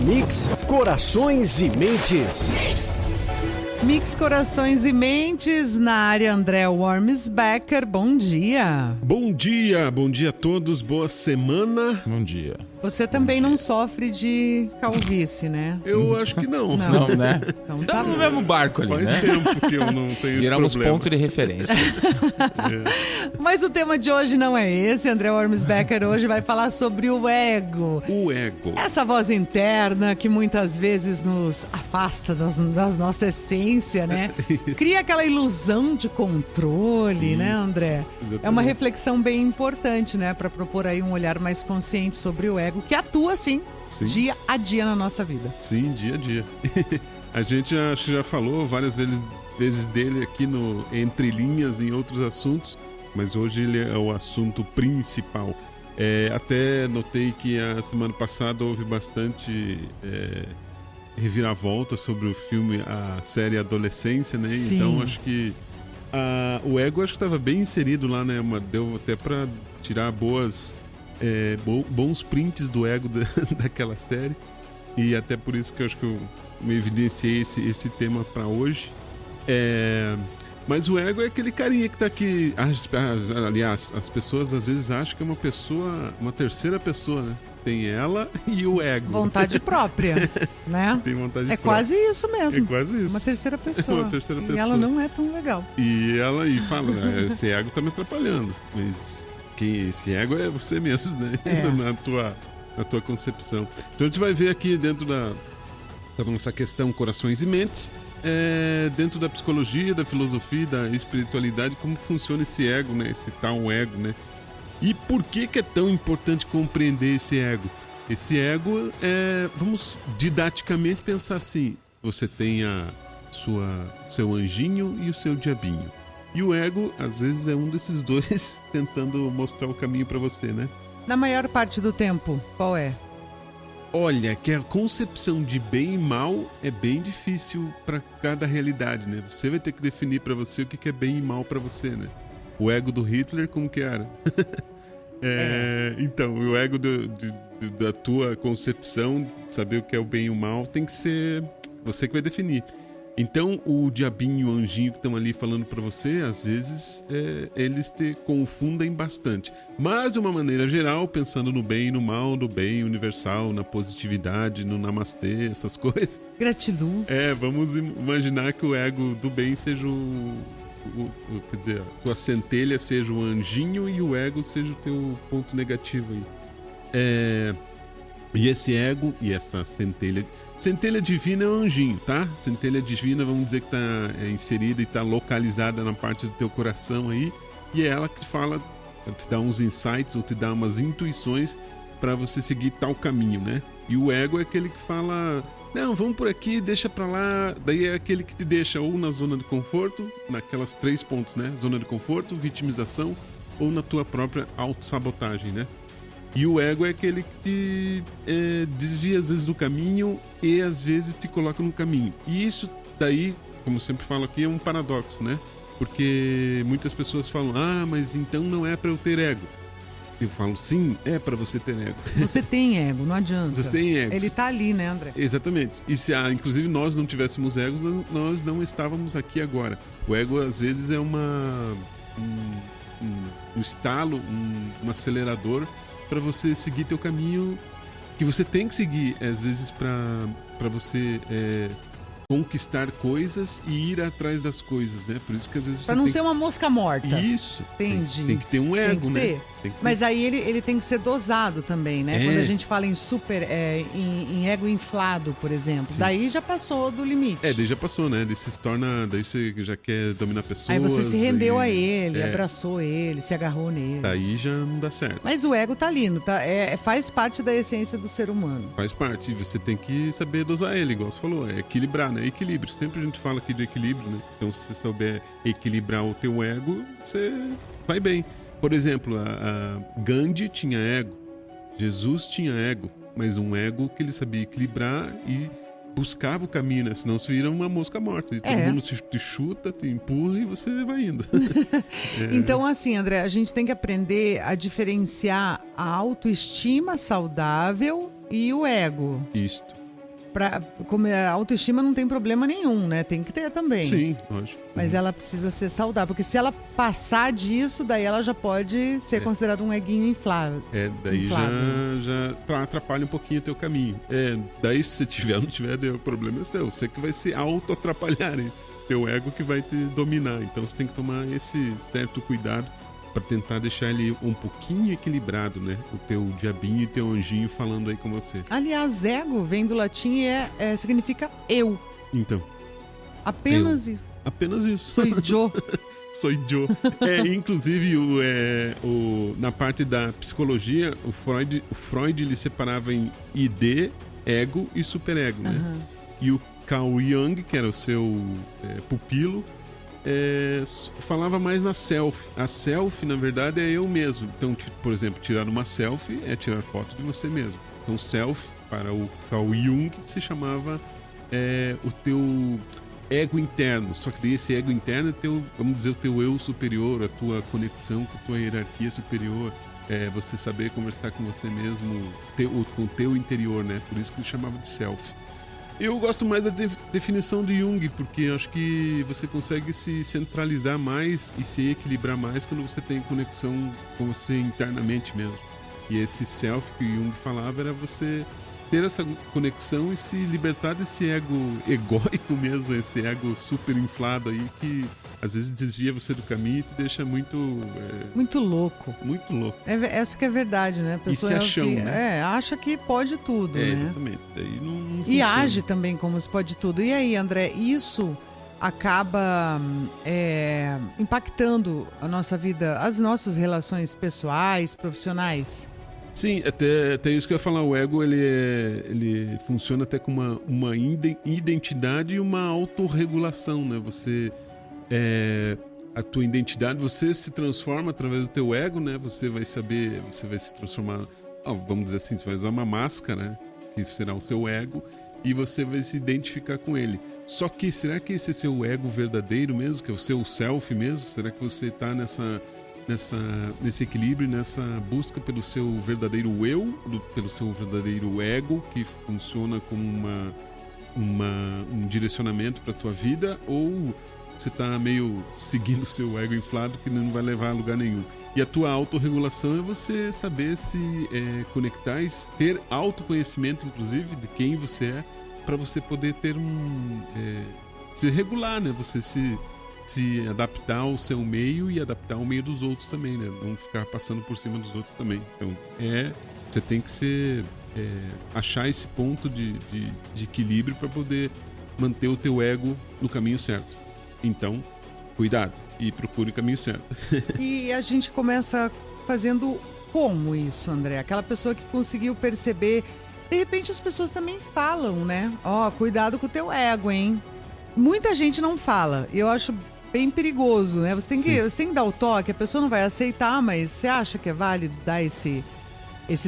Mix Corações e Mentes. Mix Corações e Mentes, na área André Wormsbecker, bom dia. Bom dia a todos, boa semana. Bom dia. Você também não sofre de calvície, né? Eu acho que não. Não, né? Então tá Estamos no bom. mesmo barco ali, Faz né? tempo que eu não tenho Viramos esse problema. ponto de referência. Mas o tema de hoje não é esse, André Wormsbecker hoje vai falar sobre o ego. O ego. Essa voz interna que muitas vezes nos afasta das nossa essência, né? Cria aquela ilusão de controle, né, André? Exatamente. É uma reflexão bem importante, né? Para propor aí um olhar mais consciente sobre o ego, que atua, sim, dia a dia na nossa vida. Sim, dia a dia. A gente acho que já falou várias vezes dele aqui no Entre Linhas em outros assuntos, mas hoje ele é o assunto principal. Até notei que a semana passada houve bastante reviravolta sobre o filme, a série Adolescência, né? Sim. Então acho que o ego acho que estava bem inserido lá, né? Deu até para tirar bons prints do ego daquela série, e até por isso que eu acho que eu me evidenciei esse tema para hoje. Mas o ego é aquele carinha que tá aqui. Aliás, as pessoas às vezes acham que é uma terceira pessoa, né? Tem ela e o ego. Vontade própria, né? Tem vontade É própria. quase isso mesmo. É quase isso. Uma terceira pessoa. Uma terceira E pessoa. ela não é tão legal. E ela fala, esse ego tá me atrapalhando. Mas esse ego é você mesmo, né? Na tua concepção. Então a gente vai ver aqui dentro da nossa questão Corações e Mentes, dentro da psicologia, da filosofia, da espiritualidade, como funciona esse ego, né? Esse tal ego, né? E por que é tão importante compreender esse ego? Esse ego vamos didaticamente pensar assim: você tem seu anjinho e o seu diabinho. E o ego, às vezes, é um desses dois tentando mostrar o caminho para você, né? Na maior parte do tempo, qual é? Olha, que a concepção de bem e mal é bem difícil para cada realidade, né? Você vai ter que definir para você o que é bem e mal para você, né? O ego do Hitler, como que era? Então, o ego da tua concepção, saber o que é o bem e o mal, tem que ser você que vai definir. Então, o diabinho e o anjinho que estão ali falando para você, às vezes, eles te confundem bastante. Mas, de uma maneira geral, pensando no bem e no mal, no bem universal, na positividade, no namastê, essas coisas. Gratidão. Vamos imaginar que o ego do bem seja quer dizer, a tua centelha seja o anjinho e o ego seja o teu ponto negativo aí. E esse ego e essa centelha divina é um anjinho, tá? Centelha divina, vamos dizer que tá inserida e tá localizada na parte do teu coração aí, e é ela que fala, te dá uns insights ou te dá umas intuições para você seguir tal caminho, né? E o ego é aquele que fala: não, vamos por aqui, deixa pra lá. Daí é aquele que te deixa ou na zona de conforto, naquelas 3 pontos, né? Zona de conforto, vitimização, ou na tua própria autossabotagem, né? E o ego é aquele que te desvia às vezes do caminho e às vezes te coloca no caminho. E isso daí, como eu sempre falo aqui, é um paradoxo, né? Porque muitas pessoas falam: mas então não é pra eu ter ego. Eu falo: sim, é pra você ter ego. Você tem ego, não adianta. Você tem ego. Ele tá ali, né, André? Exatamente. E se inclusive nós não tivéssemos egos, nós não estávamos aqui agora. O ego às vezes é um estalo, um acelerador para você seguir teu caminho que você tem que seguir, às vezes para você conquistar coisas e ir atrás das coisas, né? Por isso que às vezes você Pra não ser uma mosca morta. Isso. Entendi. Tem que ter um ego, Tem que ter. né? Tem que ter. Mas aí ele tem que ser dosado também, né? Quando a gente fala em em ego inflado, por exemplo, Sim. daí já passou do limite. Daí já passou, né? Daí você já quer dominar pessoas. Aí você se rendeu e- a ele, abraçou ele, se agarrou nele. Daí já não dá certo. Mas o ego tá lindo, tá? Faz parte da essência do ser humano. Faz parte, você tem que saber dosar ele, igual você falou, equilibrar, né? Equilíbrio, sempre a gente fala aqui do equilíbrio, né? Então se você souber equilibrar o teu ego, você vai bem. Por exemplo, a Gandhi tinha ego, Jesus tinha ego, mas um ego que ele sabia equilibrar e buscava o caminho, né? Senão você vira uma mosca morta. E todo mundo te chuta, te empurra e você vai indo. Então, assim, André, a gente tem que aprender a diferenciar a autoestima saudável e o ego. Isto. Como a autoestima não tem problema nenhum, né? Tem que ter também. Sim, lógico. Mas ela precisa ser saudável, porque se ela passar disso, daí ela já pode ser considerada um eguinho inflável. Daí já atrapalha um pouquinho o teu caminho. Daí se você tiver ou não tiver, o problema é seu. Você que vai se auto-atrapalhar, hein? Teu ego que vai te dominar. Então você tem que tomar esse certo cuidado para tentar deixar ele um pouquinho equilibrado, né? O teu diabinho e teu anjinho falando aí com você. Aliás, ego vem do latim e significa eu. Então. Apenas isso. Apenas isso. Sou Joe. Sou Joe. Inclusive, na parte da psicologia, o Freud ele separava em id, ego e superego, né? Uhum. E o Carl Jung, que era o seu pupilo, falava mais na self. A self, na verdade, é eu mesmo. Então, por exemplo, tirar uma selfie é tirar foto de você mesmo. Então, self, para o Carl Jung, se chamava o teu ego interno. Só que esse ego interno é vamos dizer, o teu eu superior, a tua conexão com a tua hierarquia superior. Você saber conversar com você mesmo, com o teu interior, né? Por isso que ele chamava de self. Eu gosto mais da definição de Jung, porque acho que você consegue se centralizar mais e se equilibrar mais quando você tem conexão com você internamente mesmo. E esse self que Jung falava era você ter essa conexão e se libertar desse ego egóico mesmo, esse ego super inflado aí que às vezes desvia você do caminho e te deixa muito louco. Muito louco. Essa que é a verdade, né? A pessoa acha que pode tudo, né? Exatamente. Daí não e age também como se pode tudo. E aí, André, isso acaba impactando a nossa vida, as nossas relações pessoais, profissionais? Sim, até isso que eu ia falar. O ego, ele funciona até com uma identidade e uma autorregulação, né? A tua identidade, você se transforma através do teu ego, né? Você vai se transformar, vamos dizer assim, você vai usar uma máscara, né? Que será o seu ego, e você vai se identificar com ele. Só que, será que esse é seu ego verdadeiro mesmo? Que é o seu self mesmo? Será que você está nesse equilíbrio, nessa busca pelo seu verdadeiro eu, pelo seu verdadeiro ego, que funciona como um direcionamento para a tua vida, ou você está meio seguindo o seu ego inflado que não vai levar a lugar nenhum? E a tua autorregulação é você saber se conectar e ter autoconhecimento, inclusive, de quem você é, para você poder ter se regular, né? Você se adaptar ao seu meio e adaptar ao meio dos outros também, né? Não ficar passando por cima dos outros também. Então, você tem que achar esse ponto de equilíbrio para poder manter o teu ego no caminho certo. Então, cuidado e procure o caminho certo. E a gente começa fazendo como isso, André? Aquela pessoa que conseguiu perceber. De repente as pessoas também falam, né? Cuidado com o teu ego, hein? Muita gente não fala. Eu acho bem perigoso, né? Você tem que dar o toque, a pessoa não vai aceitar, mas você acha que é válido dar esse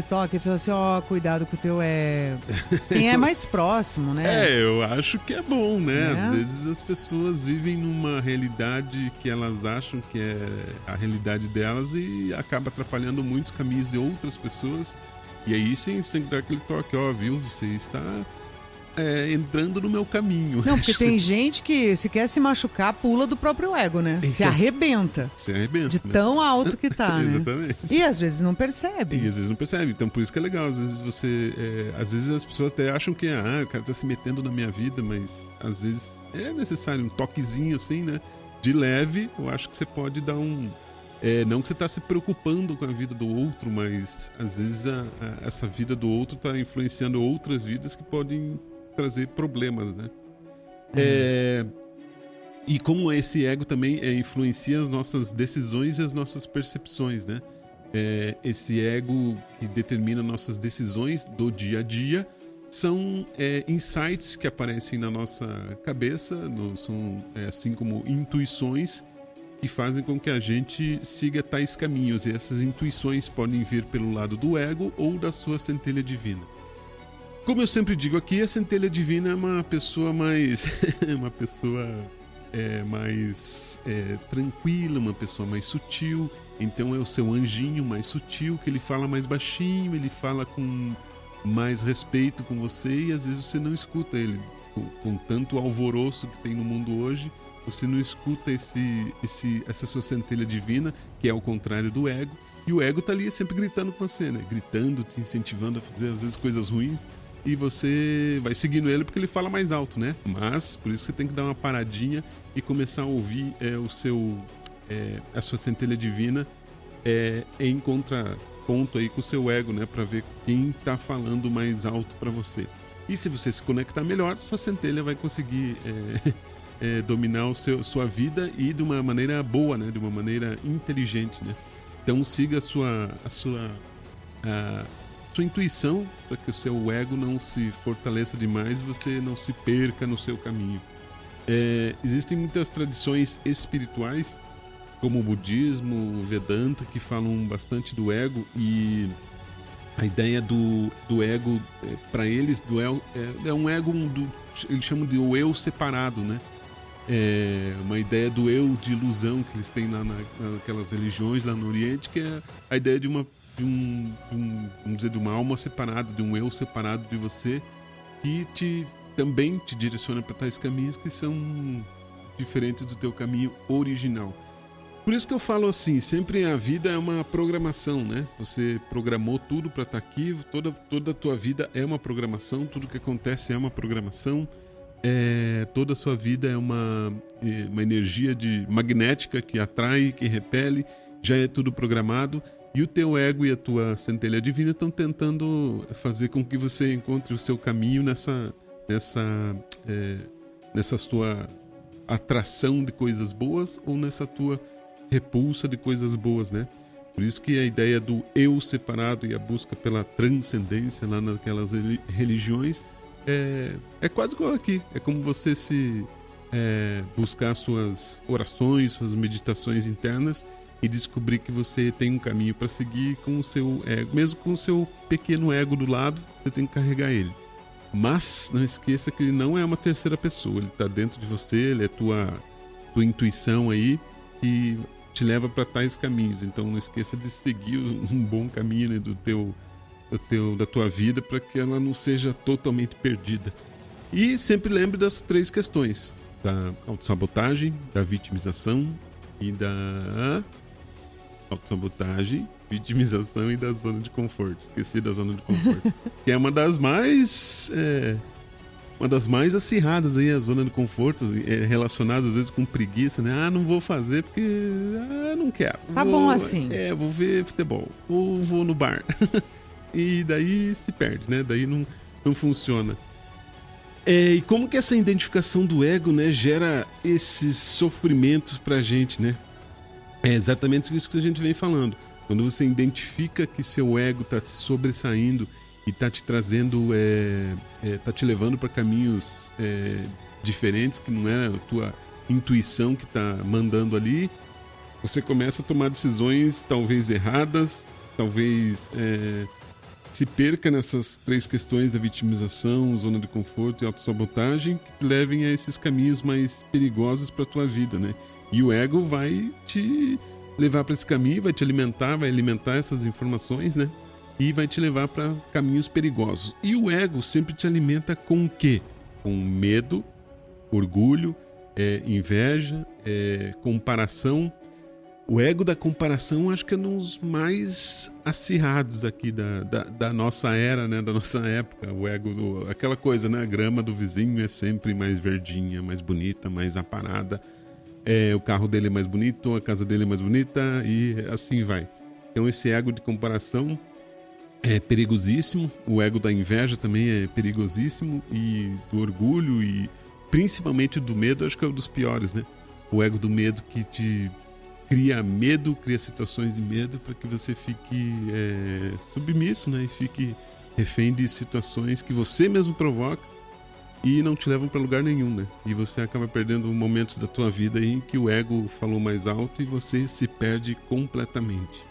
toque e falar assim, cuidado com o teu ego. Quem é mais próximo, né? Eu acho que é bom, né? Às vezes as pessoas vivem numa realidade que elas acham que é a realidade delas e acaba atrapalhando muitos caminhos de outras pessoas. E aí sim, você tem que dar aquele toque, viu? Você está entrando no meu caminho. Não, porque tem gente que, se quer se machucar, pula do próprio ego, né? Então, se arrebenta. De tão alto que tá, né? Exatamente. E às vezes não percebe. Então, por isso que é legal. Às vezes às vezes as pessoas até acham que o cara tá se metendo na minha vida, mas às vezes é necessário um toquezinho assim, né? De leve, eu acho que você pode dar não que você está se preocupando com a vida do outro, mas às vezes essa vida do outro está influenciando outras vidas que podem trazer problemas, né? E como esse ego também influencia as nossas decisões e as nossas percepções, né? Esse ego que determina nossas decisões do dia a dia são insights que aparecem na nossa cabeça, são assim como intuições que fazem com que a gente siga tais caminhos. E essas intuições podem vir pelo lado do ego ou da sua centelha divina. Como eu sempre digo aqui, a centelha divina é uma pessoa mais mais tranquila, uma pessoa mais sutil. Então é o seu anjinho mais sutil, que ele fala mais baixinho, ele fala com mais respeito com você, e às vezes você não escuta ele. Com tanto alvoroço que tem no mundo hoje, você não escuta essa sua centelha divina, que é ao contrário do ego. E o ego tá ali sempre gritando com você, né? Gritando, te incentivando a fazer às vezes coisas ruins, e você vai seguindo ele porque ele fala mais alto, né? Mas por isso você tem que dar uma paradinha e começar a ouvir a sua centelha divina em contraponto aí com o seu ego, né? Para ver quem tá falando mais alto para você. E se você se conectar melhor, sua centelha vai conseguir dominar sua vida, e de uma maneira boa, né? De uma maneira inteligente, né? Então siga a sua intuição, para que o seu ego não se fortaleça demais e você não se perca no seu caminho. Existem muitas tradições espirituais, como o budismo, o Vedanta, que falam bastante do ego, e a ideia do ego, para eles, é um ego, eles chamam de o eu separado, né? Uma ideia do eu de ilusão que eles têm lá naquelas religiões lá no Oriente, que é a ideia de uma alma separada, de um eu separado de você, que também te direciona para tais caminhos que são diferentes do teu caminho original. Por isso que eu falo assim, sempre a vida é uma programação, né? Você programou tudo para estar aqui, toda a tua vida é uma programação, tudo que acontece é uma programação, toda a sua vida é uma energia magnética que atrai, que repele, já é tudo programado, e o teu ego e a tua centelha divina estão tentando fazer com que você encontre o seu caminho nessa tua atração de coisas boas, ou nessa tua repulsa de coisas boas, né? Por isso que a ideia do eu separado e a busca pela transcendência lá naquelas religiões é quase igual aqui. É como você buscar suas orações, suas meditações internas, e descobrir que você tem um caminho para seguir com o seu ego. Mesmo com o seu pequeno ego do lado, você tem que carregar ele. Mas não esqueça que ele não é uma terceira pessoa, ele está dentro de você, ele é tua intuição aí, que te leva para tais caminhos. Então não esqueça de seguir um bom caminho, né, da tua vida, para que ela não seja totalmente perdida. E sempre lembre das 3 questões: da autossabotagem, da vitimização e da autossabotagem, vitimização e da zona de conforto. Esqueci da zona de conforto. Que é uma das mais acirradas aí, a zona de conforto, relacionada às vezes com preguiça, né? Não vou fazer porque não quero. Tá bom assim. Vou ver futebol, ou vou no bar. E daí se perde, né? Daí não funciona. E como que essa identificação do ego, né, gera esses sofrimentos pra gente, né? É exatamente isso que a gente vem falando. Quando você identifica que seu ego está se sobressaindo e está te trazendo, está te levando para caminhos diferentes, que não é a tua intuição que está mandando ali, você começa a tomar decisões talvez erradas, talvez se perca nessas 3 questões: a vitimização, zona de conforto e autossabotagem, que te levem a esses caminhos mais perigosos para a tua vida, né? E o ego vai te levar para esse caminho, vai alimentar essas informações, né? E vai te levar para caminhos perigosos. E o ego sempre te alimenta com o quê? Com medo, orgulho, inveja, comparação. O ego da comparação, acho que é um dos mais acirrados aqui da nossa era, né? Da nossa época. O ego, aquela coisa, né? A grama do vizinho é sempre mais verdinha, mais bonita, mais aparada. O carro dele é mais bonito, a casa dele é mais bonita, e assim vai. Então esse ego de comparação é perigosíssimo. O ego da inveja também é perigosíssimo, e do orgulho, e principalmente do medo, acho que é um dos piores, né? O ego do medo, que te cria medo, cria situações de medo para que você fique submisso, né? E fique refém de situações que você mesmo provoca e não te levam para lugar nenhum, né? E você acaba perdendo momentos da tua vida em que o ego falou mais alto e você se perde completamente.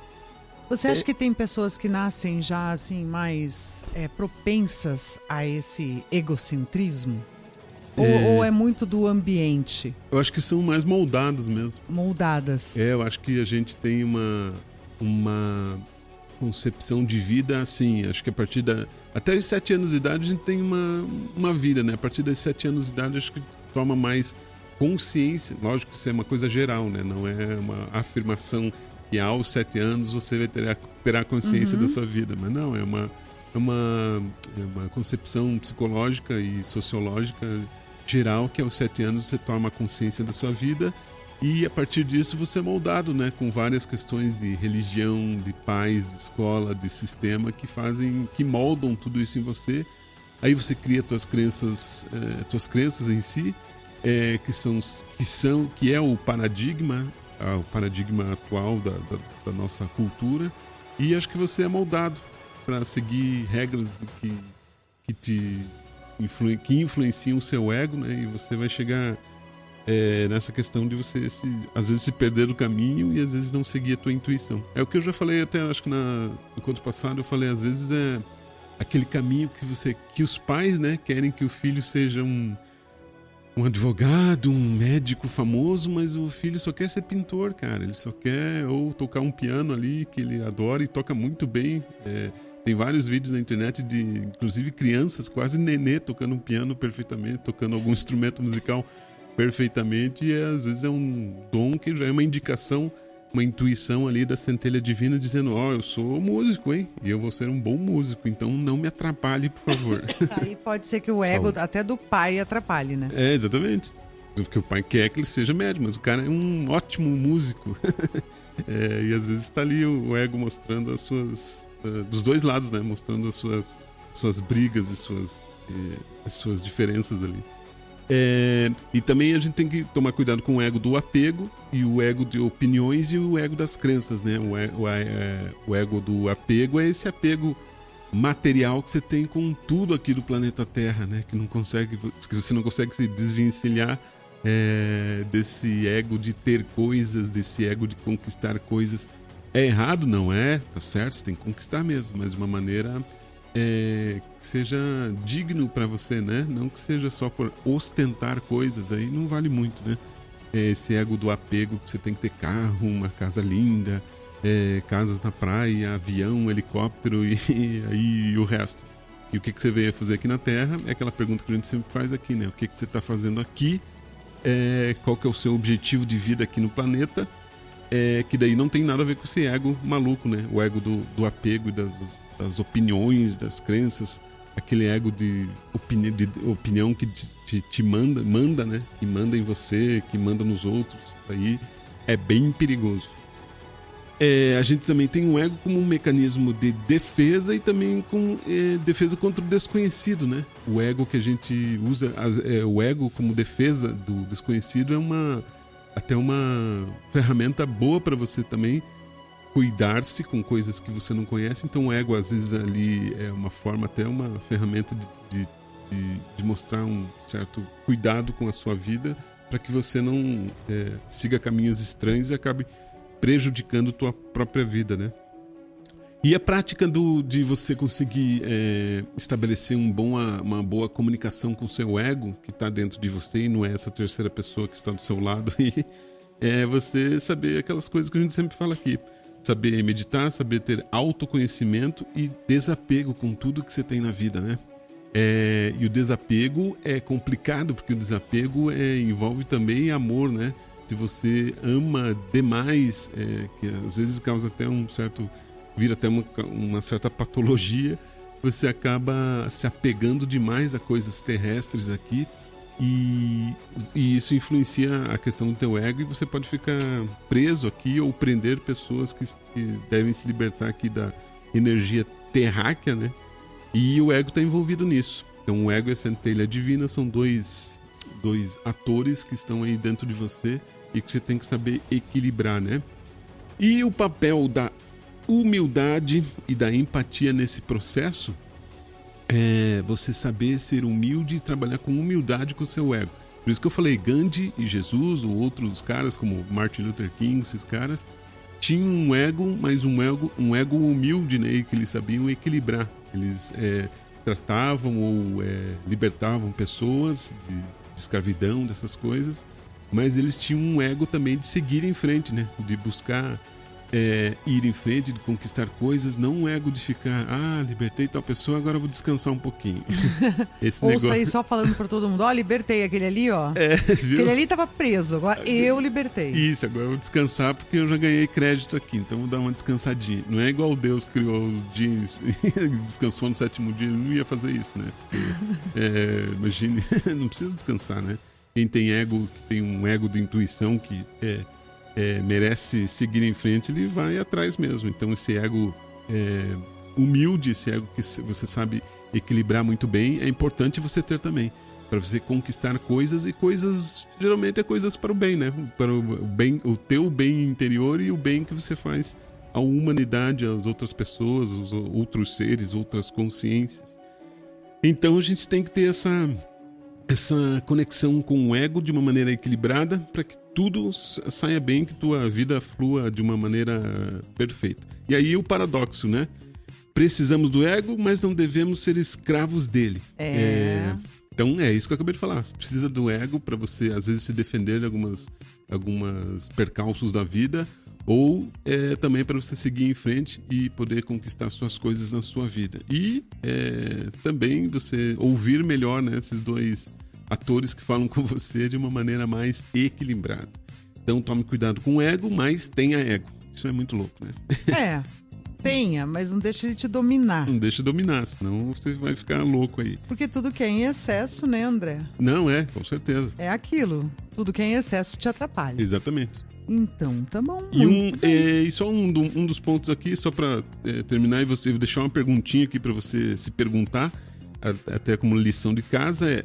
Você acha que tem pessoas que nascem já assim mais propensas a esse egocentrismo? Ou é muito do ambiente? Eu acho que são mais moldadas mesmo. Moldadas. Eu acho que a gente tem concepção de vida, assim, acho que a partir até os 7 anos de idade a gente tem uma vida, né? A partir dos 7 anos de idade acho que toma mais consciência. Lógico que isso é uma coisa geral, né? Não é uma afirmação que aos 7 anos você terá consciência da sua vida. Mas não, é uma concepção psicológica e sociológica geral que aos 7 anos você toma consciência da sua vida e a partir disso você é moldado, né? Com várias questões de religião, de pais, de escola, de sistema que moldam tudo isso em você. Aí você cria tuas crenças em si, que é o paradigma atual da nossa cultura, e acho que você é moldado para seguir regras que influenciam o seu ego, né? E você vai chegar nessa questão de você às vezes se perder do caminho e às vezes não seguir a tua intuição. É o que eu já falei até, acho que no conto passado eu falei, às vezes é aquele caminho que os pais, né, querem que o filho seja um advogado, um médico famoso, mas o filho só quer ser pintor, cara. Ele só quer ou tocar um piano ali que ele adora e toca muito bem. Tem vários vídeos na internet de, inclusive, crianças, quase nenê, tocando um piano perfeitamente, tocando algum instrumento musical perfeitamente, e às vezes é um dom que já é uma indicação, uma intuição ali da centelha divina dizendo, eu sou músico, hein? E eu vou ser um bom músico, então não me atrapalhe, por favor. Aí pode ser que o ego até do pai atrapalhe, né? Exatamente. Porque o pai quer que ele seja médico, mas o cara é um ótimo músico. E às vezes está ali o ego mostrando as suas... dos dois lados, né? Mostrando as suas brigas e suas diferenças ali. E também a gente tem que tomar cuidado com o ego do apego e o ego de opiniões e o ego das crenças, né? O ego do apego é esse apego material que você tem com tudo aqui do planeta Terra, né? Que você não consegue se desvencilhar desse ego de ter coisas, desse ego de conquistar coisas. É errado? Não é, tá certo, você tem que conquistar mesmo, mas de uma maneira que seja digno para você, né? Não que seja só por ostentar coisas, aí não vale muito, né? Esse ego do apego que você tem que ter carro, uma casa linda, casas na praia, avião, helicóptero e o resto. E o que você veio fazer aqui na Terra é aquela pergunta que a gente sempre faz aqui, né? O que você está fazendo aqui? Qual que é o seu objetivo de vida aqui no planeta? Que daí não tem nada a ver com esse ego maluco, né? O ego do apego e das opiniões, das crenças, aquele ego de opinião que te manda, né? Que manda em você, que manda nos outros. Aí é bem perigoso. A gente também tem um ego como um mecanismo de defesa e também com defesa contra o desconhecido, né? O ego que a gente usa, o ego como defesa do desconhecido até uma ferramenta boa para você também cuidar-se com coisas que você não conhece. Então o ego às vezes ali é uma forma, até uma ferramenta de mostrar um certo cuidado com a sua vida para que você não siga caminhos estranhos e acabe prejudicando tua própria vida, né? E a prática de você conseguir estabelecer uma boa comunicação com o seu ego que está dentro de você e não é essa terceira pessoa que está do seu lado e é você saber aquelas coisas que a gente sempre fala aqui, saber meditar, saber ter autoconhecimento e desapego com tudo que você tem na vida, né? E o desapego é complicado porque o desapego envolve também amor, né? Se você ama demais, que às vezes causa até vira até uma certa patologia, você acaba se apegando demais a coisas terrestres aqui e isso influencia a questão do teu ego e você pode ficar preso aqui ou prender pessoas que devem se libertar aqui da energia terráquea, né? E o ego está envolvido nisso. Então o ego e a centelha divina são dois atores que estão aí dentro de você e que você tem que saber equilibrar, né? E o papel da humildade e da empatia nesse processo é você saber ser humilde e trabalhar com humildade com o seu ego. Por isso que eu falei, Gandhi e Jesus, ou outros caras como Martin Luther King, esses caras tinham um ego, mas um ego humilde, né? Que eles sabiam equilibrar. Eles tratavam ou libertavam pessoas de escravidão, dessas coisas, mas eles tinham um ego também de seguir em frente, né? De buscar ir em frente, de conquistar coisas, não um ego de ficar, libertei tal pessoa, agora eu vou descansar um pouquinho. Esse Ou negócio... sair só falando pra todo mundo, libertei aquele ali, ó. Viu? Aquele ali tava preso, agora eu libertei. Isso, agora eu vou descansar porque eu já ganhei crédito aqui, então vou dar uma descansadinha. Não é igual Deus criou os dias e descansou no 7º dia, ele não ia fazer isso, né? Porque, imagine, não precisa descansar, né? Quem tem ego, que tem um ego de intuição que merece seguir em frente, ele vai atrás mesmo. Então esse ego humilde, esse ego que você sabe equilibrar muito bem, é importante você ter também, para você conquistar coisas, e coisas geralmente é coisas para o bem, né? Para o bem, o teu bem interior e o bem que você faz à humanidade, às outras pessoas, aos outros seres, outras consciências. Então a gente tem que ter essa conexão com o ego de uma maneira equilibrada, para que tudo saia bem, que tua vida flua de uma maneira perfeita. E aí o paradoxo, né? Precisamos do ego, mas não devemos ser escravos dele. Então é isso que eu acabei de falar. Você precisa do ego para você, às vezes, se defender de algumas percalços da vida, ou também para você seguir em frente e poder conquistar suas coisas na sua vida. E também você ouvir melhor, né, esses dois atores que falam com você de uma maneira mais equilibrada. Então tome cuidado com o ego, mas tenha ego. Isso é muito louco, né? Tenha, mas não deixe ele te dominar. Não deixe dominar, senão você vai ficar louco aí. Porque tudo que é em excesso, né, André? Não, com certeza. É aquilo. Tudo que é em excesso te atrapalha. Exatamente. Então, tá bom. E só um dos pontos aqui, só para terminar, e você deixar uma perguntinha aqui para você se perguntar, até como lição de casa,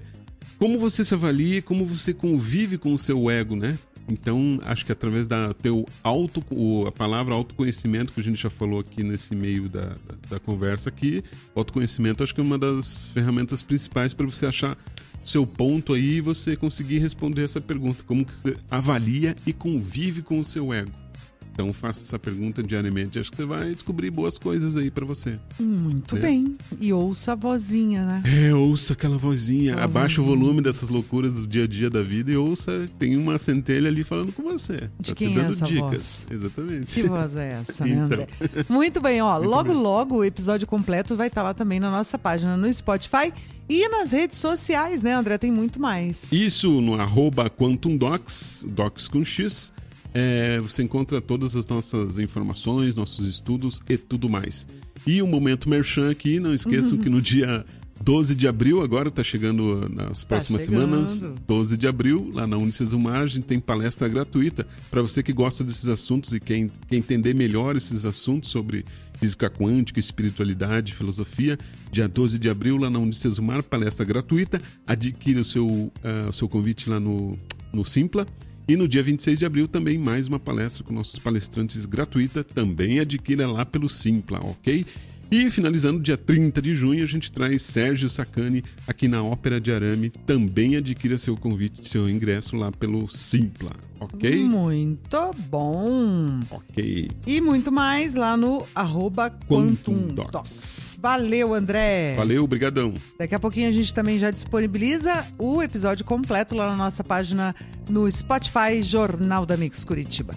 como você se avalia, como você convive com o seu ego, né? Então, acho que através da a palavra autoconhecimento, que a gente já falou aqui nesse meio da conversa aqui, autoconhecimento acho que é uma das ferramentas principais para você achar seu ponto aí e você conseguir responder essa pergunta. Como que você avalia e convive com o seu ego? Então faça essa pergunta diariamente, acho que você vai descobrir boas coisas aí pra você. Muito bem. E ouça a vozinha, né? Ouça aquela vozinha. Abaixa o volume dessas loucuras do dia a dia da vida e ouça, tem uma centelha ali falando com você. De quem é essa dicas. voz? Exatamente. Que voz é essa, né, André? Muito bem, logo o episódio completo vai estar lá também na nossa página no Spotify e nas redes sociais, né, André? Tem muito mais. Isso, no @QuantumDocs, Docs com X. Você encontra todas as nossas informações, nossos estudos e tudo mais. E um momento merchan aqui, não esqueçam que no dia 12 de abril, agora está chegando nas próximas semanas, 12 de abril, lá na Unicesumar, a gente tem palestra gratuita para você que gosta desses assuntos e quer entender melhor esses assuntos sobre física quântica, espiritualidade, filosofia. Dia 12 de abril, lá na Unicesumar, palestra gratuita. Adquira o seu convite lá no Simpla. E no dia 26 de abril também mais uma palestra com nossos palestrantes gratuita, também adquira lá pelo Simpla, ok? E finalizando, dia 30 de junho, a gente traz Sérgio Sacani aqui na Ópera de Arame, também adquira seu convite, seu ingresso lá pelo Simpla, ok? Muito bom! Ok. E muito mais lá no @QuantumDocs. Valeu, André! Valeu, brigadão! Daqui a pouquinho a gente também já disponibiliza o episódio completo lá na nossa página no Spotify, Jornal da Mix Curitiba.